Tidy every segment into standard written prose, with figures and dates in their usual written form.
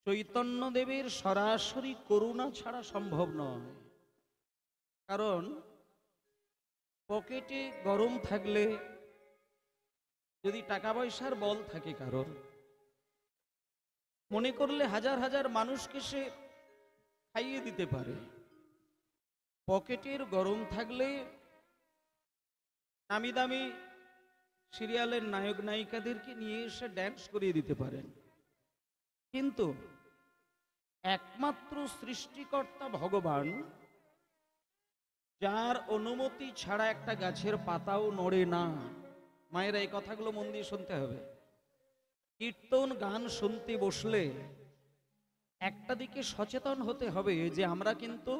চৈতন্যদেবের সরাসরি করুণা ছাড়া সম্ভব নয়। কারণ পকেটে গরম থাকলে, যদি টাকা পয়সার বল থাকে কারোর, মনে করলে হাজার হাজার মানুষকে সে খাইয়ে দিতে পারে। পকেটের গরম থাকলে নামি দামি সিরিয়ালের নায়ক নায়িকাদেরকে নিয়ে এসে ড্যান্স করিয়ে দিতে পারেন। কিন্তু একমাত্র সৃষ্টিকর্তা ভগবান, যার অনুমতি ছাড়া একটা গাছের পাতাও নড়ে না। মায়েরা এই কথাগুলো মন দিয়ে শুনতে হবে। কীর্তন গান শুনতে বসলে একটা দিকে সচেতন হতে হবে যে আমরা কিন্তু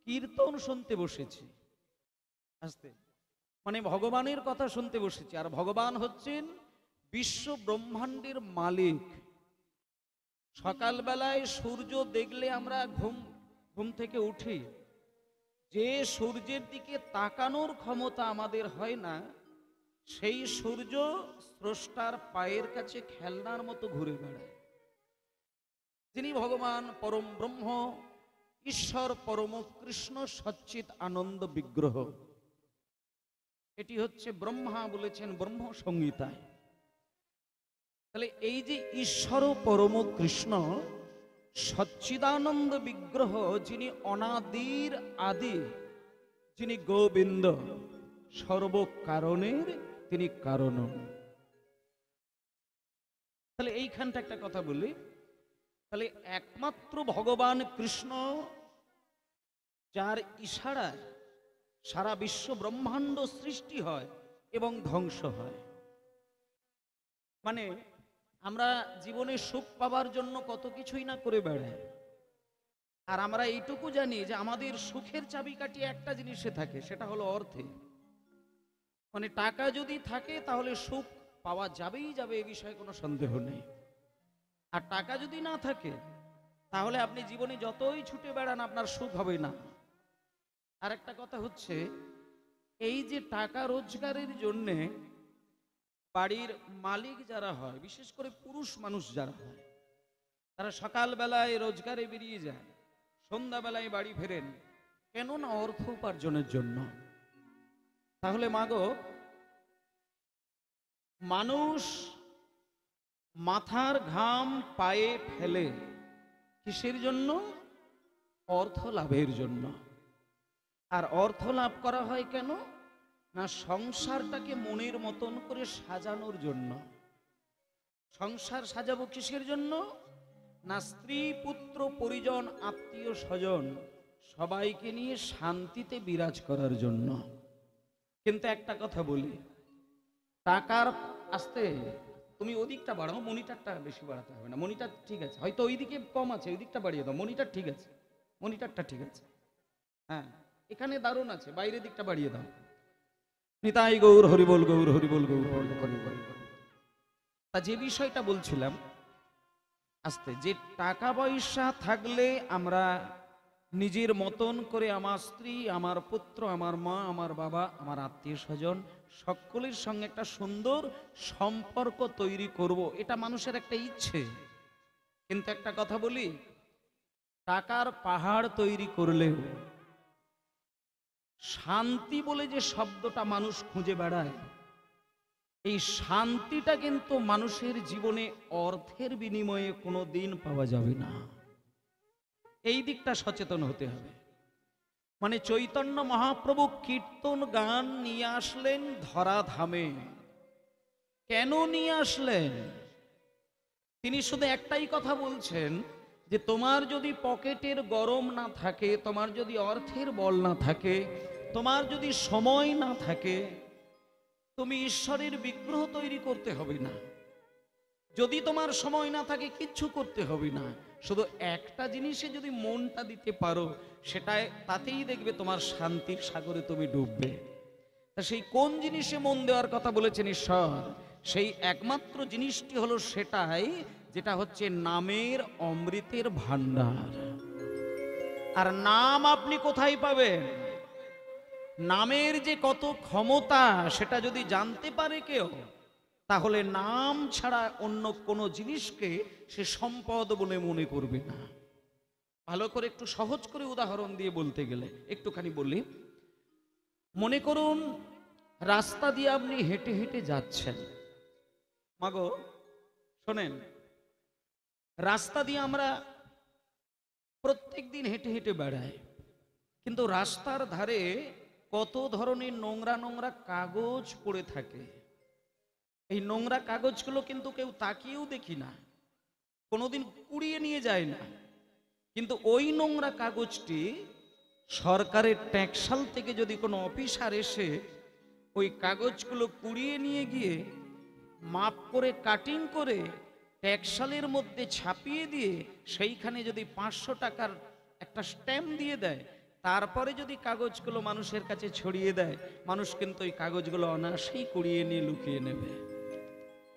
কীর্তন শুনতে বসেছি, আস্তে মানে ভগবানের কথা শুনতে বসেছি। আর ভগবান হচ্ছেন বিশ্ব ব্রহ্মাণ্ডের মালিক। সকালবেলায় সূর্য দেখলে আমরা ঘুম থেকে উঠি, যে সূর্যের দিকে তাকানোর ক্ষমতা আমাদের হয় না, সেই সূর্য স্রষ্টার পায়ের কাছে খেলনার মতো ঘুরে বেড়ায়। যিনি ভগবান পরম ব্রহ্ম, ঈশ্বর পরম কৃষ্ণ সচ্চিৎ আনন্দ বিগ্রহ। এটি হচ্ছে ব্রহ্মা বলেছেন ব্রহ্ম সংহিতায়। তাহলে এই যে ঈশ্বর পরম কৃষ্ণ সচ্চিদানন্দ বিগ্রহ, যিনি অনাদির আদি, যিনি গোবিন্দ, সর্বকারণের তিনি কারণ। তাহলে এইখানটা একটা কথা বলি, তাহলে একমাত্র ভগবান কৃষ্ণ, যার ইশারায় সারা বিশ্ব ব্রহ্মাণ্ড সৃষ্টি হয় এবং ধ্বংস হয়। মানে আমরা জীবনে সুখ পাবার জন্য কত কিছুই না করে বেড়াই, আর আমরা এইটুকু জানি যে আমাদের সুখের চাবিকাঠি একটা জিনিসে থাকে, সেটা হলো অর্থে। মানে টাকা যদি থাকে তাহলে সুখ পাওয়া যাবেই যাবে, এ বিষয়ে কোনো সন্দেহ নেই। আর টাকা যদি না থাকে তাহলে আপনি জীবনে যতই ছুটে বেড়ান আপনার সুখ হবে না। আর একটা কথা হচ্ছে, এই যে টাকা রোজগারের জন্যে বাড়ির মালিক যারা হয়, বিশেষ করে পুরুষ মানুষ যারা হয়, তারা সকালবেলায় রোজগারে বেরিয়ে যায়, সন্ধ্যাবেলায় বাড়ি ফেরেন, কেন না অর্থ উপার্জনের জন্য। তাহলে মাগো, মানুষ মাথার ঘাম পায়ে ফেলে কিসের জন্য? অর্থ লাভের জন্য। আর অর্থ লাভ করা হয় কেন না? সংসারটাকে মনের মতন করে সাজানোর জন্য। সংসার সাজাবো কিসের জন্য? না স্ত্রী পুত্র পরিজন আত্মীয় স্বজন সবাইকে নিয়ে শান্তিতে বিরাজ করার জন্য। কিন্তু একটা কথা বলি, টাকার আসতে তুমি ওদিকটা বাড়াও, মনিটরটা বেশি বাড়াতে হবে না। মনিটর ঠিক আছে, হয়তো ওই দিকে কম আছে, ওই দিকটা বাড়িয়ে দাও। মনিটর ঠিক আছে, মনিটরটা ঠিক আছে, হ্যাঁ এখানে দারুণ আছে, বাইরের দিকটা বাড়িয়ে দাও। নিতাই গৌর হরিবোল, গৌর হরিবোল, গৌর হরিবোল। তা যে বিষয়টা বলছিলাম, আস্তে, যে টাকা পয়সা থাকলে আমরা নিজের মতন করে আমার স্ত্রী, আমার পুত্র, আমার মা, আমার বাবা, আমার আত্মীয় স্বজন সকলের সঙ্গে একটা সুন্দর সম্পর্ক তৈরি করব, এটা মানুষের একটা ইচ্ছে। কিন্তু একটা কথা বলি, টাকার পাহাড় তৈরি করলেও শান্তি বলে যে শব্দটা মানুষ খুঁজে বেড়ায়, এই শান্তিটা কিন্তু মানুষের জীবনে অর্থের বিনিময়ে কোনো দিন পাওয়া যাবে না। এই দিকটা সচেতন হতে হবে। মানে চৈতন্য মহাপ্রভু কীর্তন গান নিয়ে আসলেন ধরাধামে। কেন নিয়ে আসলেন? তিনি শুধু একটাই কথা বলছেন যে তোমার যদি পকেটের গরম না থাকে, তোমার যদি অর্থের বল না থাকে, তোমার যদি সময় না থাকে, তুমি ঈশ্বরের বিগ্রহ তৈরি করতে হবে না। যদি তোমার সময় না থাকে কিচ্ছু করতে হবে না, শুধু একটা জিনিসে যদি মনটা দিতে পারো, সেটাই তাতেই দেখবে তোমার শান্তির সাগরে তুমি ডুববে। তা সেই কোন জিনিসে মন দেওয়ার কথা বলেছেন ঈশ্বর? সেই একমাত্র জিনিসটি হলো সেটাই, যেটা হচ্ছে নামের অমৃতের ভান্ডার। আর নাম আপনি কোথায় পাবেন? নামের যে কত ক্ষমতা, সেটা যদি জানতে পারে কেউ, তাহলে নাম ছাড়া অন্য কোনো জিনিসকে সে সম্পদ বলে মনে করবে না। ভালো করে একটু সহজ করে উদাহরণ দিয়ে বলতে গেলে একটুখানি বলি। মনে করুন রাস্তা দিয়ে আপনি হেঁটে হেঁটে যাচ্ছেন। মাগো শোনেন, রাস্তা দিয়ে আমরা প্রত্যেক দিন হেঁটে হেঁটে বেড়াই, কিন্তু রাস্তার ধারে কত ধরনের নোংরা নোংরা কাগজ পড়ে থাকে। এই নোংরা কাগজগুলো কিন্তু কেউ তাকিয়েও দেখি না, কোনোদিন কুড়িয়ে নিয়ে যায় না। কিন্তু ওই নোংরা কাগজটি সরকারের ট্যাক্সাল থেকে যদি কোনো অফিসার এসে ওই কাগজগুলো কুড়িয়ে নিয়ে গিয়ে মাপ করে কাটিং করে ট্যাক্সালের মধ্যে ছাপিয়ে দিয়ে সেইখানে যদি 500 টাকার একটা স্ট্যাম্প দিয়ে দেয়, তারপরে যদি কাগজগুলো মানুষের কাছে ছড়িয়ে দেয়, মানুষ কিন্তু ওই কাগজগুলো অনায়াসেই কুড়িয়ে নিয়ে লুকিয়ে নেবে।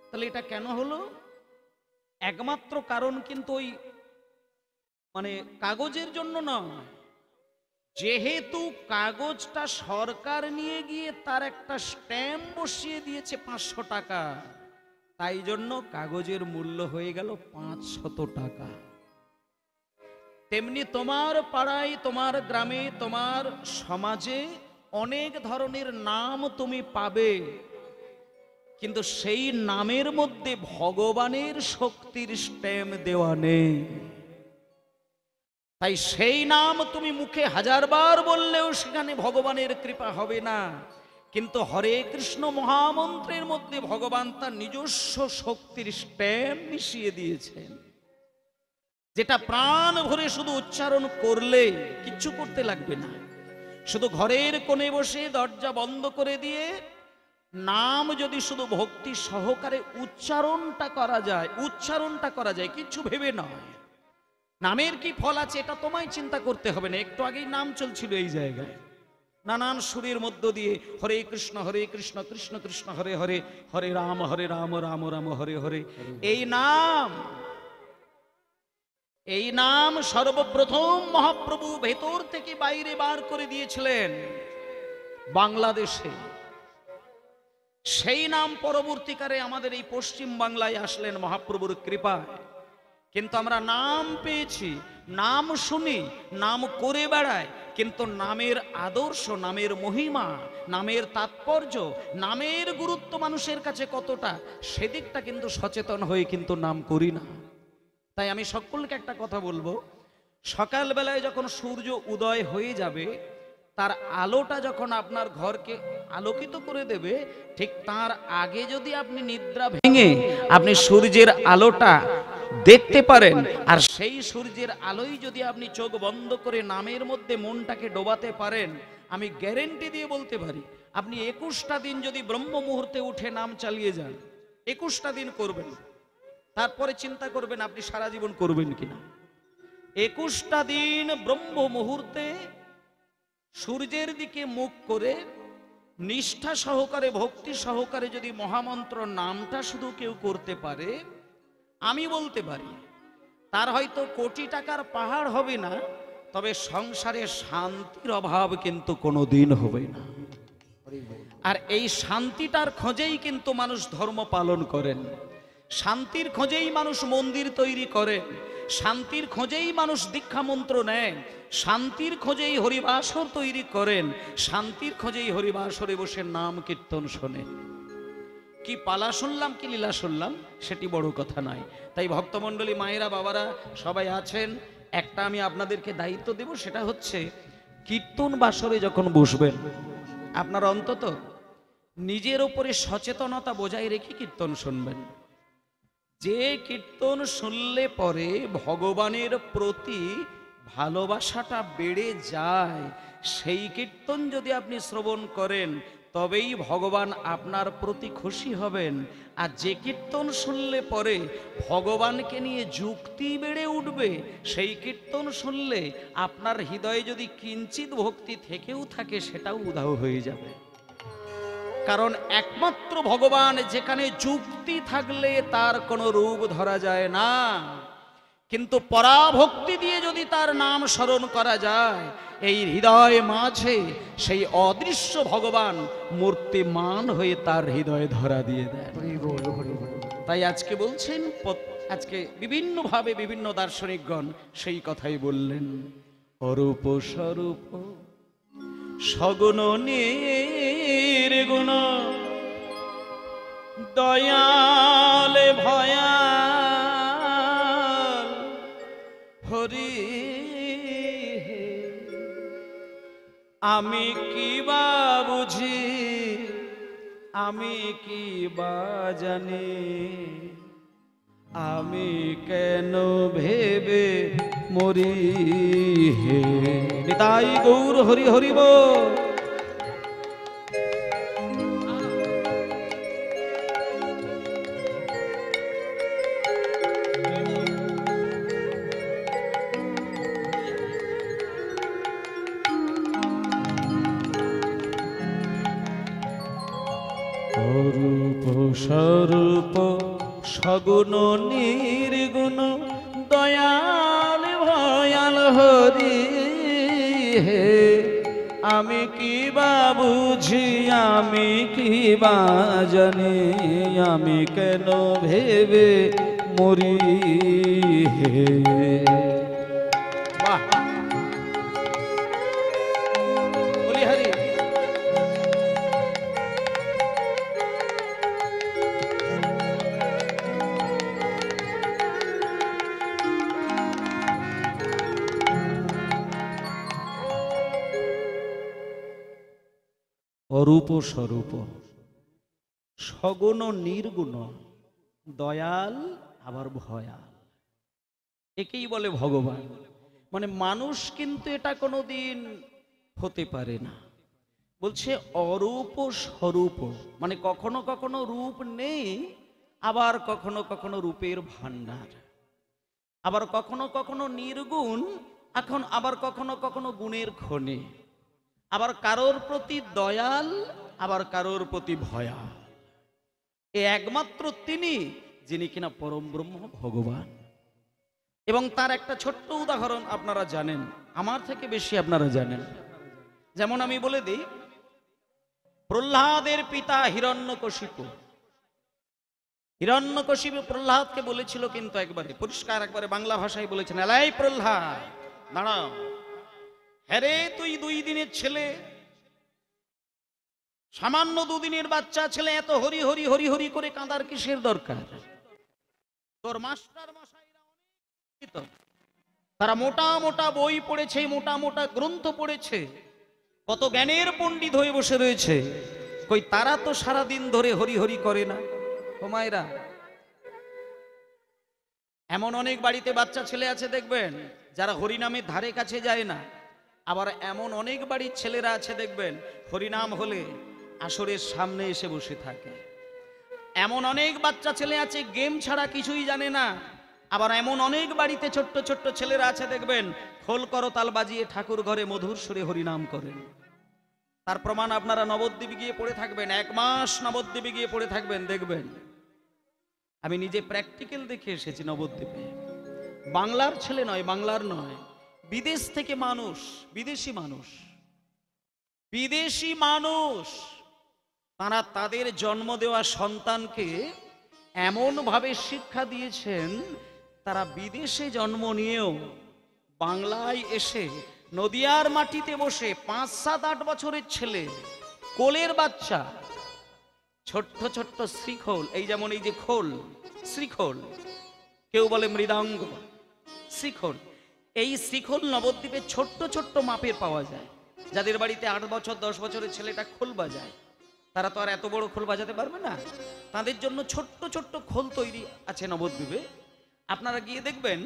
তাহলে এটা কেন হলো? একমাত্র কারণ কিন্তু ওই কাগজের জন্য নয়, যেহেতু কাগজটা সরকার নিয়ে গিয়ে তার একটা স্ট্যাম্প বসিয়ে দিয়েছে 500 টাকা, তাই জন্য কাগজের মূল্য হয়ে গেল 500 টাকা। তেমনি তোমার পাড়ায়, তোমার গ্রামে, তোমার সমাজে অনেক ধরনের নাম তুমি পাবে, কিন্তু সেই নামের মধ্যে ভগবানের শক্তির স্ট্যাম্প দেওয়া নেই। তাই সেই নাম তুমি মুখে 1000 বার বললেও সেখানে ভগবানের কৃপা হবে না। কিন্তু হরে কৃষ্ণ মহামন্ত্রের মধ্যে ভগবান তার নিজস্ব শক্তির স্ট্যাম্প মিশিয়ে দিয়েছেন, যেটা প্রাণ ভরে শুধু উচ্চারণ করলে কিচ্ছু করতে লাগবে না। শুধু ঘরের কোণে বসে দরজা বন্ধ করে দিয়ে নাম যদি শুধু ভক্তি সহকারে উচ্চারণটা করা যায়, কিচ্ছু ভেবে নয়। নামের কি ফল আছে এটা তোমায় চিন্তা করতে হবে না। একটু আগেই নাম চলছিল এই জায়গায়, নানান সুরের মধ্য দিয়ে হরে কৃষ্ণ কৃষ্ণ কৃষ্ণ হরে হরে, হরে রাম রাম রাম হরে হরে। এই নাম সর্বপ্রথম মহাপ্রভু ভেতর থেকে বাইরে বার করে দিয়েছিলেন বাংলাদেশে। সেই নাম পরবর্তীকালে আমাদের এই পশ্চিম বাংলায় আসলেন মহাপ্রভুর কৃপায়। কিন্তু আমরা নাম পেয়েছি, নাম শুনি, নাম করে বেড়ায়, কিন্তু নামের আদর্শ, নামের মহিমা, নামের তাৎপর্য, নামের গুরুত্ব মানুষের কাছে কতটা, সেদিকটা কিন্তু সচেতন হয়ে কিন্তু নাম করি না। তাই আমি সকলকে একটা কথা বলবো, সকালবেলায় যখন সূর্য উদয় হয়ে যাবে, তার আলোটা যখন আপনার ঘরকে আলোকিত করে দেবে, ঠিক তার আগে যদি আপনি নিদ্রা ভেঙে আপনি সূর্যের আলোটা দেখতে পারেন, আর সেই সূর্যের আলোয় যদি আপনি চোখ বন্ধ করে নামের মধ্যে মনটাকে ডোবাতে পারেন, আমি গ্যারেন্টি দিয়ে বলতে পারি, আপনি 21টা দিন যদি ব্রহ্ম মুহূর্তে উঠে নাম চালিয়ে যান, 21টা দিন করবেন, তারপরে চিন্তা করবেন আপনি সারা জীবন করবেন কিনা। 21টা দিন ব্রহ্ম মুহূর্তে সূর্যের দিকে মুখ করে নিষ্ঠা সহকারে, ভক্তি সহকারে যদি মহামন্ত্র নামটা শুধু কেউ করতে পারে, আমি বলতে পারি তার হয়তো কোটি টাকার পাহাড় হবে না, তবে সংসারে শান্তির অভাব কিন্তু কোনোদিন হবে না। আর এই শান্তিটার খোঁজেই কিন্তু মানুষ ধর্ম পালন করেন, শান্তির খোঁজেই মানুষ মন্দির তৈরি করেন, শান্তির খোঁজেই মানুষ দীক্ষা মন্ত্র নেন, শান্তির খোঁজেই হরিবাসর তৈরি করেন, শান্তির খোঁজেই হরিবাসরে বসে নাম কীর্তন শোনেন। কি পালা শুনলাম, কি লীলা শুনলাম, সেটি বড় কথা নয়। তাই ভক্তমণ্ডলী, মায়েরা, বাবারা সবাই আছেন, একটা আমি আপনাদেরকে দায়িত্ব দেব, সেটা হচ্ছে কীর্তন বাসরে যখন বসবেন, আপনারা অন্তত নিজের ওপরে সচেতনতা বজায় রেখে কীর্তন শুনবেন। যে কীর্তন শুনলে পরে ভগবানের প্রতি ভালোবাসাটা বেড়ে যায়, সেই কীর্তন যদি আপনি শ্রবণ করেন, তবেই ভগবান আপনার প্রতি খুশি হবেন। আর যে কীর্তন শুনলে পরে ভগবানকে নিয়ে যুক্তি বেড়ে উঠবে, সেই কীর্তন শুনলে আপনার হৃদয়ে যদি কিঞ্চিত ভক্তি থেকেও থাকে, সেটাও উধাও হয়ে যাবে। কারণ একমাত্র ভগবান যেখানে যুক্তি থাকলে তার কোনো রূপ ধরা যায় না, কিন্তু পরাভক্তি দিয়ে যদি তার নাম স্মরণ করা যায়, এই হৃদয় মাঝে সেই অদৃশ্য ভগবান মূর্তিমান হয়ে তার হৃদয়ে ধরা দিয়ে দেন। তাই আজকে বলছেন, আজকে বিভিন্নভাবে বিভিন্ন দার্শনিকগণ সেই কথাই বললেন, অরূপ স্বরূপ সগুণ নির্গুণ দয়াল ভয়াল হরি, আমি কি বা বুঝি, আমি কি বা জানি, আমি কেন ভেবে মরি হে। নিতাই গৌর হরি হরি বল। অরূপ স্বরূপ সগুণ নির্গুণ দয়াল ভয়াল হরি হে, আমি কি বা বুঝি, আমি কি বা জানি, আমি কেন ভেবে মরি হে। বাহ, বলি হরি। অরূপ স্বরূপ সগুণ নির্গুণ দয়াল আবার ভয়াল, একেই বলে ভগবান। মানে মানুষ কিন্তু এটা কোনোদিন হতে পারে না। বলছে অরূপ স্বরূপ, মানে কখনো কখনো রূপ নেই, আবার কখনো কখনো রূপের ভান্ডার, আবার কখনো কখনো নির্গুণ, এখন আবার কখনো কখনো গুণের খনি, আবার কারোর প্রতি দয়াল, আবার কারোর প্রতি ভয়াল। এ একমাত্র তিনি যিনি কিনা পরম ব্রহ্ম ভগবান। এবং তার একটা ছোট্ট উদাহরণ আপনারা জানেন, আমার থেকে বেশি আপনারা জানেন। যেমন আমি বলে দিই, প্রহ্লাদের পিতা হিরণ্যকশিপু, হিরণ্যকশিপু প্রহ্লাদকে বলেছিল, কিন্তু একবারে পরিষ্কার একবারে বাংলা ভাষায় বলেছেন, এলাই প্রহ্লাদ দাঁড়াও, হ্যারে তুই 2 দিনের ছেলে, সামান্য 2 দিনের বাচ্চা ছেলে, এত হরি হরি হরি হরি করে কাঁদার কিসের দরকার? তোর মাস্টার মশাইরা অনেক, তারা মোটা মোটা বই পড়েছে, মোটা মোটা গ্রন্থ পড়েছে, কত জ্ঞানের পণ্ডিত হয়ে বসে রয়েছে, কই তারা তো সারাদিন ধরে হরি হরি করে না। ও মায়েরা, এমন অনেক বাড়িতে বাচ্চা ছেলে আছে দেখবেন যারা হরিনামের ধারে কাছে যায় না, আবার এমন অনেক বাড়ির ছেলেরা আছে দেখবেন হরিনাম হলে আসরের সামনে এসে বসে থাকে। এমন অনেক বাচ্চা ছেলে আছে গেম ছাড়া কিছুই জানে না, আবার এমন অনেক বাড়িতে ছোট্ট ছোট্ট ছেলেরা আছে দেখবেন খোল করতাল বাজিয়ে ঠাকুর ঘরে মধুর সুরে হরিনাম করেন। তার প্রমাণ আপনারা নবদ্বীপে গিয়ে পড়ে থাকবেন, 1 মাস নবদ্বীপে গিয়ে পড়ে থাকবেন, দেখবেন। আমি নিজে প্র্যাকটিক্যাল দেখে এসেছি নবদ্বীপে। বাংলার ছেলে নয়, বাংলার নয়, বিদেশ থেকে মানুষ, বিদেশি মানুষ তারা তাদের জন্ম দেওয়া সন্তানকে এমন ভাবে শিক্ষা দিয়েছেন, তারা বিদেশে জন্ম নিয়েও বাংলায় এসে নদিয়ার মাটিতে বসে 5, 7, 8 বছরের ছেলে, কোলের বাচ্চা, ছোট্ট ছোট্ট শ্রীখোল, এই যেমন এই যে খোল, শ্রীখোল, কেউ বলে মৃদাঙ্গ, শ্রীখোল, এই শ্রীখোল নবদ্বীপে ছোট্ট ছোট্ট মাপের পাওয়া যায়। যাদের বাড়িতে 8 বছর 10 বছরের ছেলেটা খোল বাজায়, তারা তো আর এত বড় খোল বাজাতে পারবে না, তাদের জন্য ছোট্ট ছোট্ট খোল তৈরি আছে নবদ্বীপে। আপনারা গিয়ে দেখবেন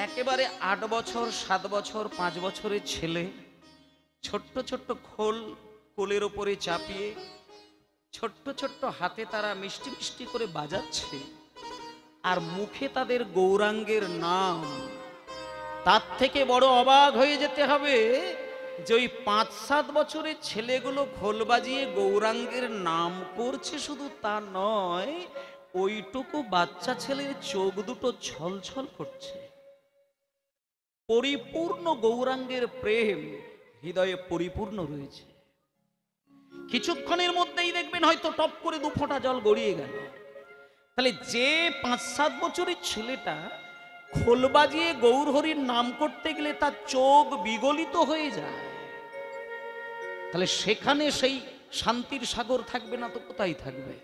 একেবারে 8 বছর 7 বছর 5 বছরের ছেলে ছোট্ট ছোট্ট খোল কোলের ওপরে চাপিয়ে ছোট্ট ছোট্ট হাতে তারা মিষ্টি মিষ্টি করে বাজাচ্ছে, আর মুখে তাদের গৌরাঙ্গের নাম। তার থেকে বড় অবাক হয়ে যেতে হবে যে ওই 5-7 বছরের ছেলেগুলো খোল বাজিয়ে গৌরাঙ্গের নাম করছে, শুধু তা নয়, ওইটুকু বাচ্চা ছেলের চোখ দুটো ছলছল করছে। পরিপূর্ণ গৌরাঙ্গের প্রেম হৃদয়ে পরিপূর্ণ রয়েছে। কিছুক্ষণের মধ্যেই দেখবেন হয়তো টপ করে 2 ফোঁটা জল গড়িয়ে গেল। তাহলে যে 5-7 বছরের ছেলেটা খোল বাজিয়ে গৌরহরির নাম করতে গেলে তার চোখ বিগলিত হয়ে যায়, তাহলে সেখানে সেই শান্তির সাগর থাকবে না তো কোথায় থাকবে?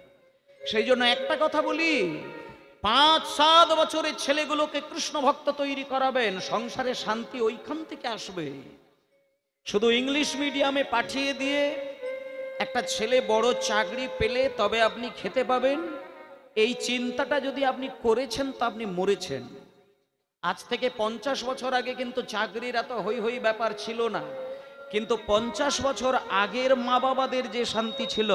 সেই জন্য একটা কথা বলি, 5-7 বছরের ছেলেগুলোকে কৃষ্ণ ভক্ত তৈরি করাবেন, সংসারে শান্তি ওইখান থেকে আসবে। শুধু ইংলিশ মিডিয়ামে পাঠিয়ে দিয়ে একটা ছেলে বড় চাকরি পেলে তবে আপনি খেতে পাবেন, এই চিন্তাটা যদি আপনি করেছেন তো আপনি মরেছেন। আজ থেকে 50 বছর আগে কিন্তু চাকরির এত হই হই ব্যাপার ছিল না, কিন্তু 50 বছর আগের মা বাবাদের যে শান্তি ছিল,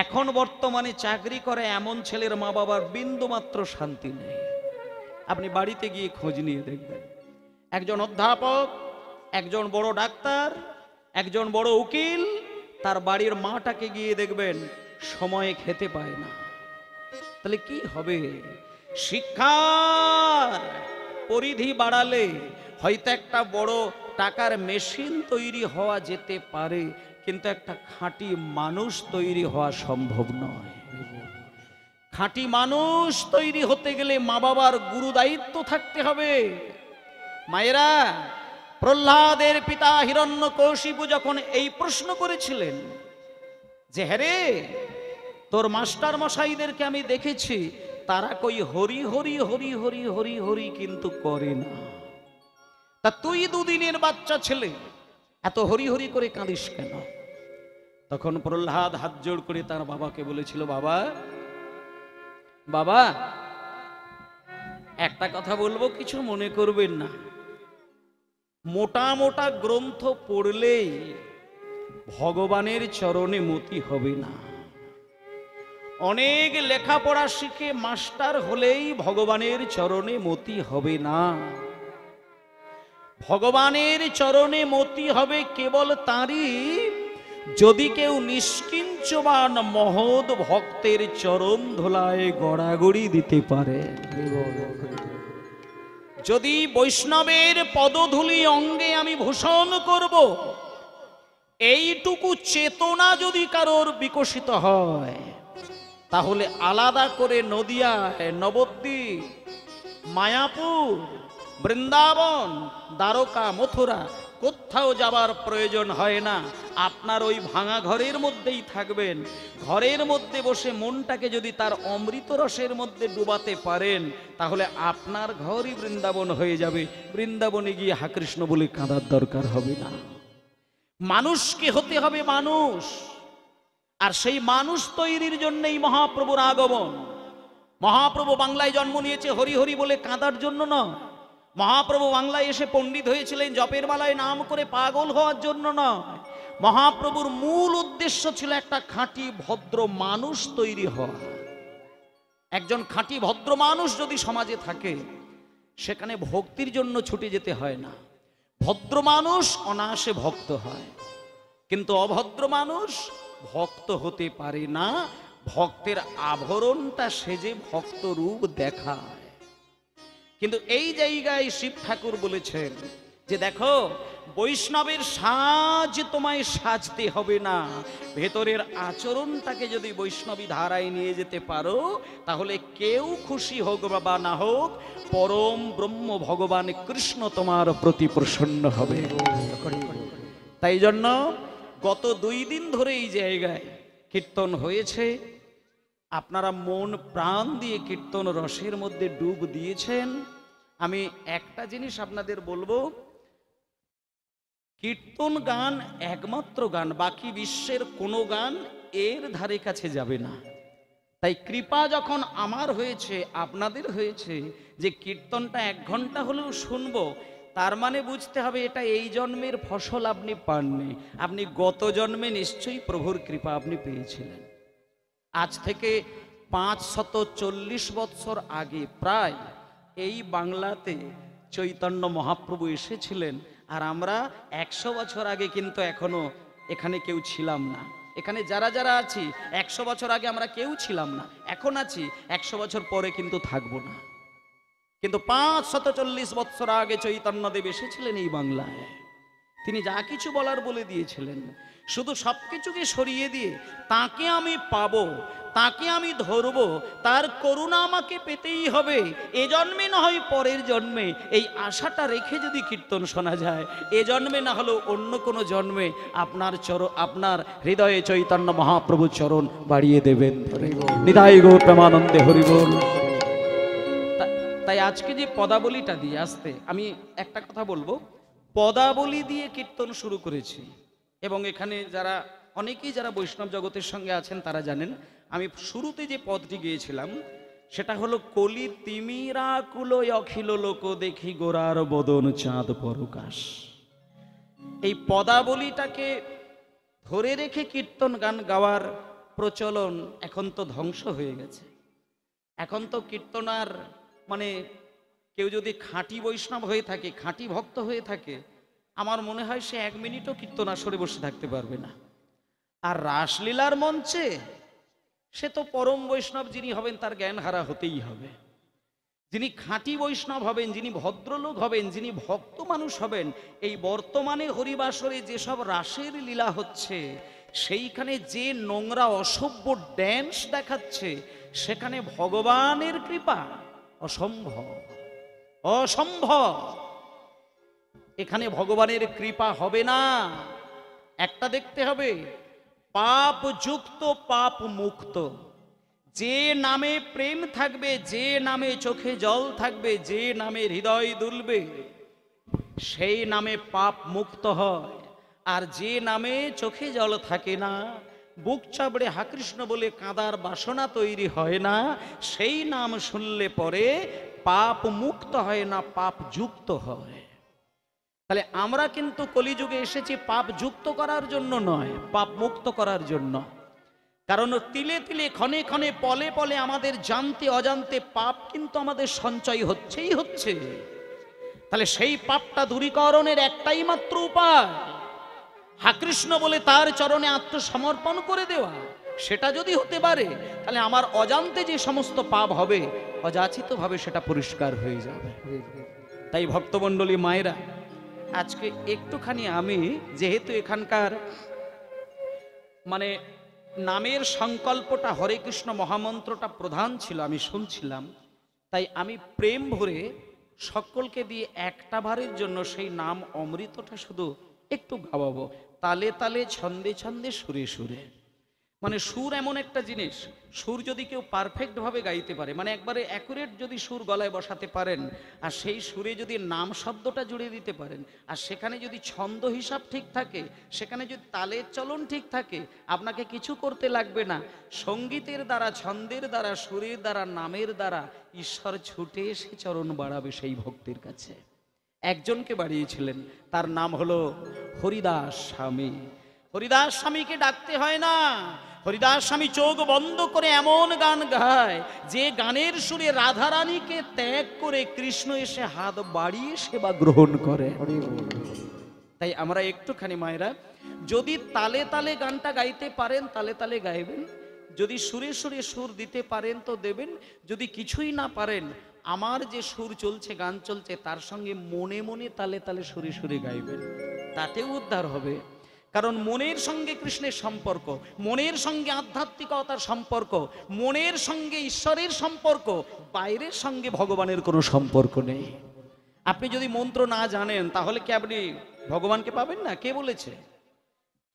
এখন বর্তমানে চাকরি করে এমন ছেলের মা বাবার বিন্দুমাত্র শান্তি নেই। আপনি বাড়িতে গিয়ে খোঁজ নিয়ে দেখবেন, একজন অধ্যাপক, একজন বড় ডাক্তার, একজন বড় উকিল, তার বাড়ির মাটাকে গিয়ে দেখবেন সময়ে খেতে পায় না। তাহলে কি হবে? শিক্ষার পরিধি বাড়ালে হয়তো একটা বড় টাকার মেশিন তৈরি হওয়া যেতে পারে, কিন্তু একটা খাঁটি মানুষ তৈরি হওয়া সম্ভব নয়। খাঁটি মানুষ তৈরি হতে গেলে মা বাবার গুরু দায়িত্ব থাকতে হবে। মায়েরা, প্রহ্লাদের পিতা হিরণ্যকশিপু যখন এই প্রশ্ন করেছিলেন যে হ্যারে, তোর মাস্টার মশাইদেরকে আমি দেখেছি তারা কই হরি হরি হরি হরি হরি হরি কিন্তু করে না, তা তুই 2 দিনের বাচ্চা ছেলে এত হরি হরি করে কাঁদিস কেন? তখন প্রহ্লাদ হাত জোড় করে তার বাবাকে বলেছিল, বাবা বাবা একটা কথা বলবো, কিছু মনে করবেন না। মোটা মোটা গ্রন্থ পড়লেই ভগবানের চরণে মতি হবে না। অনেক লেখাপড়া শিখে মাস্টার হলেই ভগবানের চরণে মতি হবে না। ভগবানের চরণে মতি হবে কেবল তারই যদি কেউ নিষ্কিঞ্চবান মহৎ ভক্তের চরণ ধুলায় গড়াগড়ি দিতে পারে। যদি বৈষ্ণবের পদধূলি অঙ্গে আমি ভূষণ করব, এইটুকু চেতনা যদি কারোর বিকশিত হয়, তাহলে আলাদা করে নদিয়ায়, নবদ্বীপ, মায়াপুর, বৃন্দাবন, দ্বারকা, মথুরা কোথাও যাবার প্রয়োজন হয় না। আপনার ওই ভাঙা ঘরের মধ্যেই থাকবেন। ঘরের মধ্যে বসে মনটাকে যদি তার অমৃত রসের মধ্যে ডুবাতে পারেন, তাহলে আপনার ঘরই বৃন্দাবন হয়ে যাবে। বৃন্দাবনে গিয়ে হা কৃষ্ণ বলে কাঁদার দরকার হবে না। মানুষকে হতে হবে মানুষ, আর সেই মানুষ তৈরির জন্যই মহাপ্রভুর আগমন। মহাপ্রভু বাংলায় জন্ম নিয়েছে হরি হরি বলে কাঁদার জন্য নয়। মহাপ্রভু বাংলায় এসে পণ্ডিত হয়েছিলেন জপের মালায় নাম করে পাগল হওয়ার জন্য নয়। মহাপ্রভুর মূল উদ্দেশ্য ছিল একটা খাঁটি ভদ্র মানুষ তৈরি হওয়া। একজন খাঁটি ভদ্র মানুষ যদি সমাজে থাকে, সেখানে ভক্তির জন্য ছুটে যেতে হয় না। ভদ্র মানুষ অনায়াসে ভক্ত হয়, কিন্তু অভদ্র মানুষ ভক্ত হতে পারে না। ভক্তের আভরণটা সেজে ভক্ত রূপ দেখায়। কিন্তু এই জায়গায় শিব ঠাকুর বলেছেন যে দেখো, বৈষ্ণবের সাজ তোমায় সাজতে হবে না, ভেতরের আচরণটাকে যদি বৈষ্ণবী ধারায় নিয়ে যেতে পারো, তাহলে কেউ খুশি হোক বা না হোক, পরম ব্রহ্ম ভগবান কৃষ্ণ তোমার প্রতি প্রসন্ন হবে। তাই জন্য গত 2 দিন ধরে এই জায়গায় কীর্তন হয়েছে। আপনারা মন প্রাণ দিয়ে কীর্তন রসের মধ্যে ডুব দিয়েছেন। আমি একটা জিনিস আপনাদের বলবো, কীর্তন গান একমাত্র গান, বাকি বিশ্বের কোনো গান এর ধারে কাছে যাবে না। তাই কৃপা যখন আমার হয়েছে, আপনাদের হয়েছে, যে কীর্তনটা 1 ঘন্টা হলেও শুনবো, তার মানে বুঝতে হবে এটা এই জন্মের ফসল আপনি পাননি, আপনি গত জন্মে নিশ্চয়ই প্রভুর কৃপা আপনি পেয়েছিলেন। আজ থেকে 540 বৎসর আগে প্রায় এই বাংলাতে চৈতন্য মহাপ্রভু এসেছিলেন, আর আমরা 100 বছর আগে কিন্তু এখনো এখানে কেউ ছিলাম না। এখানে যারা যারা আছি 100 বছর আগে আমরা কেউ ছিলাম না, এখন আছি, 100 বছর পরে কিন্তু থাকবো না। কিন্তু 540 বৎসর আগে চৈতন্যদেব এসেছিলেন এই বাংলায়। তিনি যা কিছু বলার বলে দিয়েছিলেন, শুধু সবকিছুকে সরিয়ে দিয়ে তাকে আমি পাবো, তাকে আমি ধরবো, তার করুণা আমাকে পেতেই হবে, এ জন্মে না হয় পরের জন্মে, এই আশাটা রেখে যদি কীর্তন শোনা যায়, এ জন্মে না হলেও অন্য কোনো জন্মে আপনার হৃদয়ে চৈতন্য মহাপ্রভু চরণ বাড়িয়ে দেবেন। নিতাই গৌর প্রেমানন্দে হরি বল। তাই আজকে যে পদাবলীটা দিয়ে আসতে আমি একটা কথা বলবো, পদাবলী দিয়ে কীর্তন শুরু করেছি। এবং এখানে যারা অনেকেই যারা বৈষ্ণব জগতের সঙ্গে আছেন তারা জানেন, আমি শুরুতে যে পদটি গিয়েছিলাম সেটা হলো কলি তিমিরা কুলো অখিল লোক দেখি গোরার বদন চাঁদ পরকাশ। এই পদাবলীটাকে ধরে রেখে কীর্তন গান গাওয়ার প্রচলন এখন তো ধ্বংস হয়ে গেছে। এখন তো কীর্তনার মানে কেউ যদি খাঁটি বৈষ্ণব হয়ে থাকে, খাঁটি ভক্ত হয়ে থাকে, আমার মনে হয় সে 1 মিনিটও কীর্তন আসরে বসে থাকতে পারবে না। আর রাসলীলার মঞ্চে সে তো পরম বৈষ্ণব যিনি হবেন তার জ্ঞান হারা হতেই হবে। যিনি খাঁটি বৈষ্ণব হবেন, যিনি ভদ্রলোক হবেন, যিনি ভক্ত মানুষ হবেন, এই বর্তমানে হরিবাসরে যেসব রাসের লীলা হচ্ছে সেইখানে যে নোংরা অসভ্য ড্যান্স দেখাচ্ছে, সেখানে ভগবানের কৃপা অসম্ভব, অসম্ভব। এখানে ভগবানের কৃপা হবে না। একটা দেখতে হবে, পাপ যুক্ত পাপ মুক্ত। যে নামে প্রেম থাকবে, যে নামে চোখে জল থাকবে, যে নামে হৃদয় দুলবে, সেই নামে পাপ মুক্ত হয়। আর যে নামে চোখে জল থাকে না, বুক চাবড়ে হা কৃষ্ণ বলে কাঁদার বাসনা তৈরি হয় না, সেই নাম শুনলে পরে পাপ মুক্ত হয় না, পাপ যুক্ত হয়। তাহলে আমরা কিন্তু কলিযুগে এসেছি পাপ যুক্ত করার জন্য নয়, পাপ মুক্ত করার জন্য। কারণ তিলে তিলে ক্ষণে ক্ষণে পলে পলে আমাদের জানতে অজান্তে পাপ কিন্তু আমাদের সঞ্চয় হচ্ছেই হচ্ছে। তাহলে সেই পাপটা দূরীকরণের একটাই মাত্র উপায়, হা কৃষ্ণ বলে তার চরণে আত্মসমর্পণ করে দেওয়া। সেটা যদি হতে পারে তাহলে আমার অজান্তে যে সমস্ত পাপ হবে অযাচিতভাবে সেটা পরিষ্কার হয়ে যাবে। তাই ভক্তমণ্ডলী মায়েরা, আজকে একটুখানি আমি যেহেতু এখানকার মানে নামের সংকল্পটা হরে কৃষ্ণ মহামন্ত্রটা প্রধান ছিল, আমি শুনছিলাম, তাই আমি প্রেম ভরে সকলকে দিয়ে একটা বারের জন্য সেই নাম অমৃতটা শুধু একটু গাওয়াবো, তালে তালে ছন্দে ছন্দে সুরে সুরে। মানে সুর এমন একটা জিনিস, সুর যদি কেউ পারফেক্ট ভাবে গাইতে পারে, মানে একবারে অ্যাকুরেট যদি সুর গলায় বসাতে পারেন, আর সেই সুরে যদি নাম শব্দটা জুড়ে দিতে পারেন, আর সেখানে যদি ছন্দ হিসাব ঠিক থাকে, সেখানে যদি তালের চলন ঠিক থাকে, আপনাকে কিছু করতে লাগবে না। সঙ্গীতের দ্বারা, ছন্দের দ্বারা, সুরের দ্বারা, নামের দ্বারা ঈশ্বর ছুটে এসে চরণ বাড়াবে সেই ভক্তির কাছে। একজনকে বাড়িয়েছিলেন, তার নাম হলো হরিদাস স্বামী। হরিদাস স্বামীকে ডাকতে হয় না, হরিদাস স্বামী চোখ বন্ধ করে এমন গান গায় যে গানের সুরে রাধারানীকে ত্যাগ করে কৃষ্ণ এসে হাত বাড়িয়ে সেবা গ্রহণ করে। তাই আমরা একটুখানি মায়েরা যদি তালে তালে গানটা গাইতে পারেন তালে তালে গাইবেন, যদি সুরে সুরে সুর দিতে পারেন তো দেবেন, যদি কিছুই না পারেন আমার যে সুর চলছে, গান চলছে, তার সঙ্গে মনে মনে তালে তালে সুরে সুরে গাইবেন, তাতেও উদ্ধার হবে। কারণ মনের সঙ্গে কৃষ্ণের সম্পর্ক, মনের সঙ্গে আধ্যাত্মিকতার সম্পর্ক, মনের সঙ্গে ঈশ্বরের সম্পর্ক, বাইরের সঙ্গে ভগবানের কোনো সম্পর্ক নেই। আপনি যদি মন্ত্র না জানেন তাহলে কি আপনি ভগবানকে পাবেন না? কে বলেছে?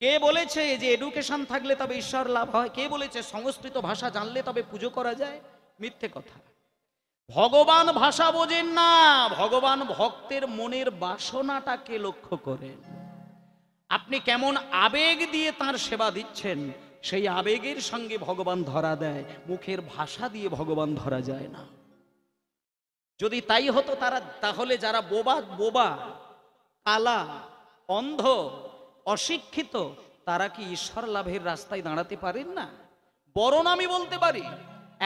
কে বলেছে যে এডুকেশন থাকলে তবে ঈশ্বর লাভ হয়? কে বলেছে সংস্কৃত ভাষা জানলে তবে পুজো করা যায়? মিথ্যে কথা। ভগবান ভাষা বোঝেন না, ভগবান ভক্তের মনের বাসনাটাকে লক্ষ্য করেন। আপনি কেমন আবেগ দিয়ে তার সেবা দিচ্ছেন, সেই আবেগের সঙ্গে ভগবান ধরা দেয়, মুখের ভাষা দিয়ে ভগবান ধরা যায় না। যদি তাই হতো তাহলে যারা বোবা, কালা, অন্ধ, অশিক্ষিত, তারা কি ঈশ্বর লাভের রাস্তায় দাঁড়াতে পারেন না? বরং আমি বলতে পারি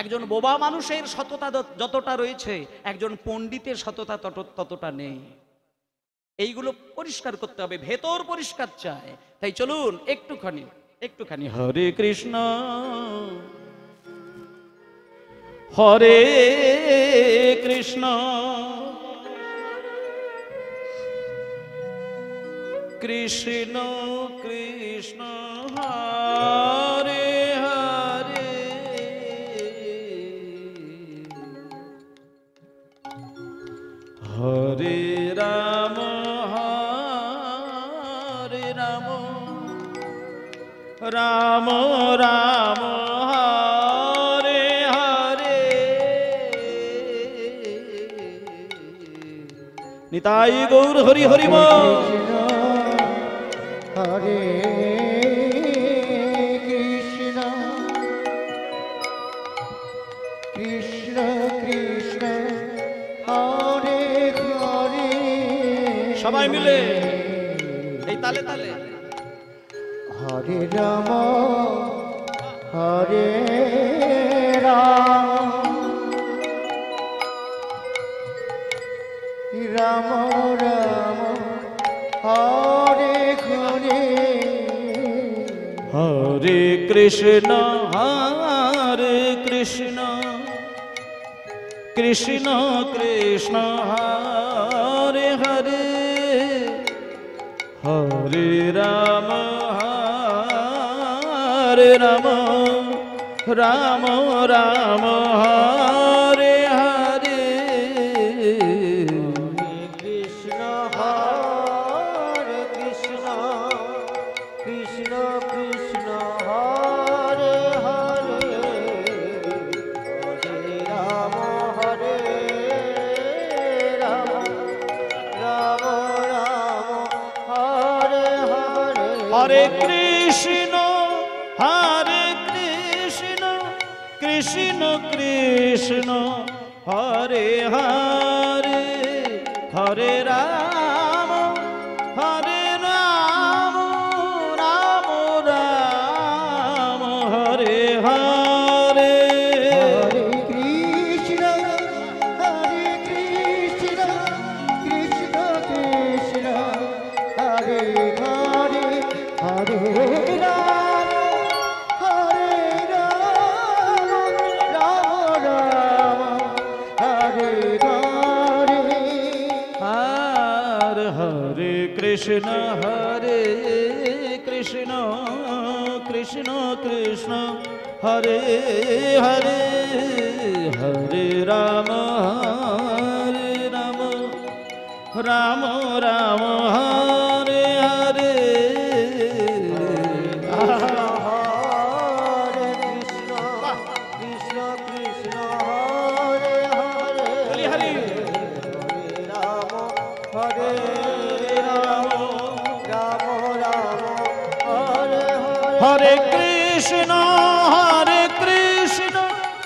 একজন বোবা মানুষের সততা যতটা রয়েছে একজন পণ্ডিতের সততা ততটা নেই। এইগুলো পরিষ্কার করতে হবে, ভেতর পরিষ্কার চায়। তাই চলুন একটুখানি হরে কৃষ্ণ হরে কৃষ্ণ কৃষ্ণ কৃষ্ণ হরে হরে হরে রাম হরে রাম রাম রাম হরে হরে নিতাই গৌর হরি হরি বল। হরে কৃষ্ণ কৃষ্ণ কৃষ্ণ হরে হরে সবাই মিলে এই তালে তালে হরে রাম হরে রাম রাম রাম হরে হরে হরে কৃষ্ণ হরে কৃষ্ণ কৃষ্ণ কৃষ্ণ হরে হরে হরে রাম হরে রাম রাম রাম হরে হরে কৃষ্ণ হরে কৃষ্ণ কৃষ্ণ কৃষ্ণ হরে হরে হরে রাম হরে রাম রাম রাম হরে হরে হরে কৃষ্ণ হরে কৃষ্ণ কৃষ্ণ কৃষ্ণ হরে হরে হরে রাম হরে রাম রাম রাম হরে হরে হরে কৃষ্ণ কৃষ্ণ কৃষ্ণ হরে হরে হরে রাম রাম রাম হরে হরে হর হরে কৃষ্ণ কৃষ্ণ কৃষ্ণ কৃষ্ণ হরে হরে হরে রাম রাম রাম হরে হরে হরে কৃষ্ণ কৃষ্ণ কৃষ্ণ হরে হরে হরি হরি রাম হরে রাম রাম রাম হরে হরে হরে কৃষ্ণ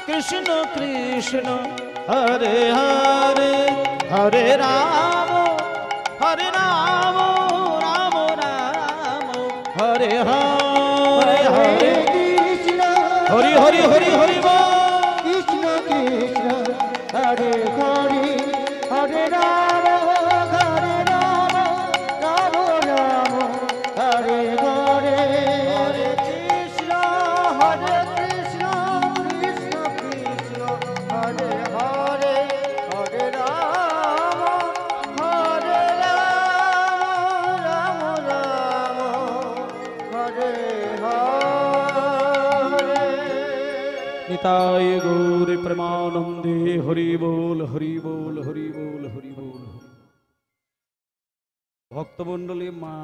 কৃষ্ণ কৃষ্ণ হরে হরে হরে রাম রাম রাম হরে হরে হরে কৃষ্ণ হরি হরি হরি হরি বল। কৃষ্ণ কৃষ্ণ হরে হরে হরে রাম রাম রাম হরে হরে হরে কৃষ্ণ কৃষ্ণ কৃষ্ণ হরে হরে হরে রাম রাম রাম হরে হরে নিতাই গৌর প্রেমানন্দে হরি বল হরি বল হরি বল হরি বল। ভক্তমণ্ডলী মা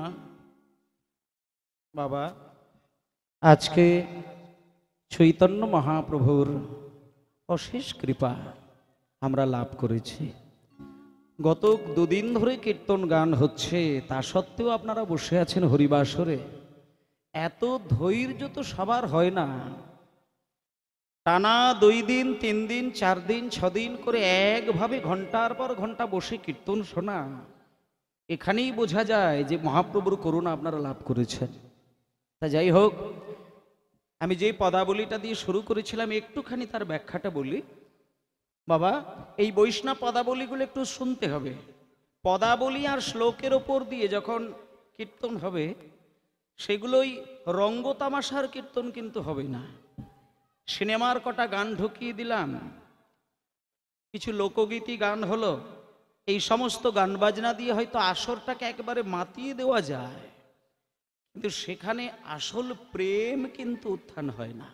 বাবা, আজকে চৈতন্য মহাপ্রভুর অশেষ কৃপা আমরা লাভ করেছি। গত দুদিন ধরে কীর্তন গান হচ্ছে, তা সত্ত্বেও আপনারা বসে আছেন হরিবাসরে। এত ধৈর্য তো সবার হয় না। টানা 2 দিন 3 দিন 4 দিন 6 দিন করে একভাবে ঘন্টার পর ঘন্টা বসে কীর্তন শোনা, এখানেই বোঝা যায় যে মহাপ্রভুর করুণা আপনারা লাভ করেছেন। তা যাই হোক, আমি যেই পদাবলীটা দিয়ে শুরু করেছিলাম একটুখানি তার ব্যাখ্যাটা বলি। বাবা, এই বৈষ্ণব পদাবলীগুলো একটু শুনতে হবে। পদাবলী আর শ্লোকের ওপর দিয়ে যখন কীর্তন হবে, সেগুলোই রঙ্গতামাশার কীর্তন কিন্তু হবে না। সিনেমার কটা গান ঢুকিয়ে দিলাম, কিছু লোকগীতি গান হলো, এই সমস্ত গান বাজনা দিয়ে হয়তো আসরটাকে একেবারে মাতিয়ে দেওয়া যায়, কিন্তু সেখানে আসল প্রেম কিন্তু উত্থান হয় না।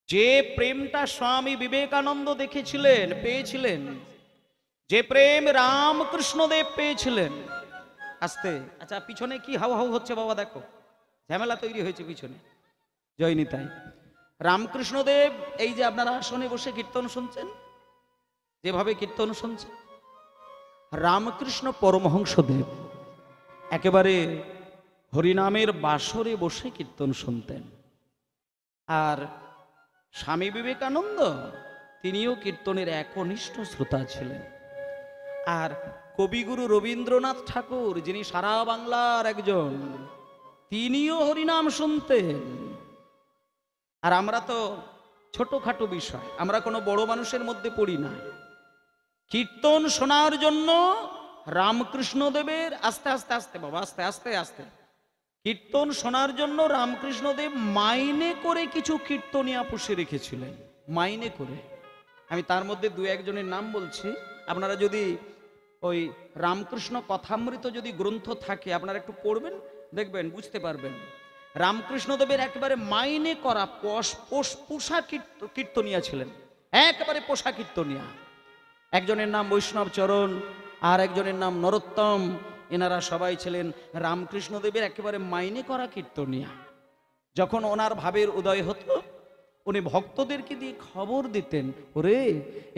যে প্রেমটা স্বামী বিবেকানন্দ দেখেছিলেন, পেয়েছিলেন, যে প্রেম রামকৃষ্ণদেব পেয়েছিলেন। আস্তে, আচ্ছা পিছনে কি হাউ হাউ হচ্ছে বাবা, দেখো ঝামেলা তৈরি হয়েছে পিছনে। জয় নিতাই। রামকৃষ্ণদেব এই যে আপনারা আসনে বসে কীর্তন শুনছেন, যেভাবে কীর্তন শুনছেন, রামকৃষ্ণ পরমহংসদেব একেবারে হরিনামের বাসরে বসে কীর্তন শুনতেন। আর স্বামী বিবেকানন্দ তিনিও কীর্তনের একনিষ্ঠ শ্রোতা ছিলেন। আর কবিগুরু রবীন্দ্রনাথ ঠাকুর, যিনি সারা বাংলার একজন, তিনিও হরিনাম শুনতেন। আর আমরা তো ছোটখাটো বিষয়, আমরা কোনো বড় মানুষের মধ্যে পড়ি না। কীর্তন শোনার জন্য রামকৃষ্ণদেবের, আস্তে আস্তে আস্তে বাবা, আস্তে আস্তে আস্তে, কীর্তন শোনার জন্য রামকৃষ্ণদেব মাইনে করে কিছু কীর্তনিয়া পুষে রেখেছিলেন, মাইনে করে। আমি তার মধ্যে দু একজনের নাম বলছি, আপনারা যদি ওই রামকৃষ্ণ কথামৃত যদি গ্রন্থ থাকে আপনারা একটু পড়বেন, দেখবেন, বুঝতে পারবেন। রামকৃষ্ণদেবের একেবারে মাইনে করা পোষা কীর্তনিয়া ছিলেন, একেবারে পোষা কীর্তনিয়া। একজনের নাম বৈষ্ণব চরণ, আর একজনের নাম নরোত্তম। এনারা সবাই ছিলেন রামকৃষ্ণদেবের একেবারে মাইনে করা কীর্তনিয়া। যখন ওনার ভাবের উদয় হতো, উনি ভক্তদেরকে দিয়ে খবর দিতেন, ওরে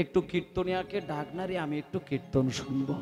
একটু কীর্তনিয়াকে ডাক না রে, আমি একটু কীর্তন শুনবো।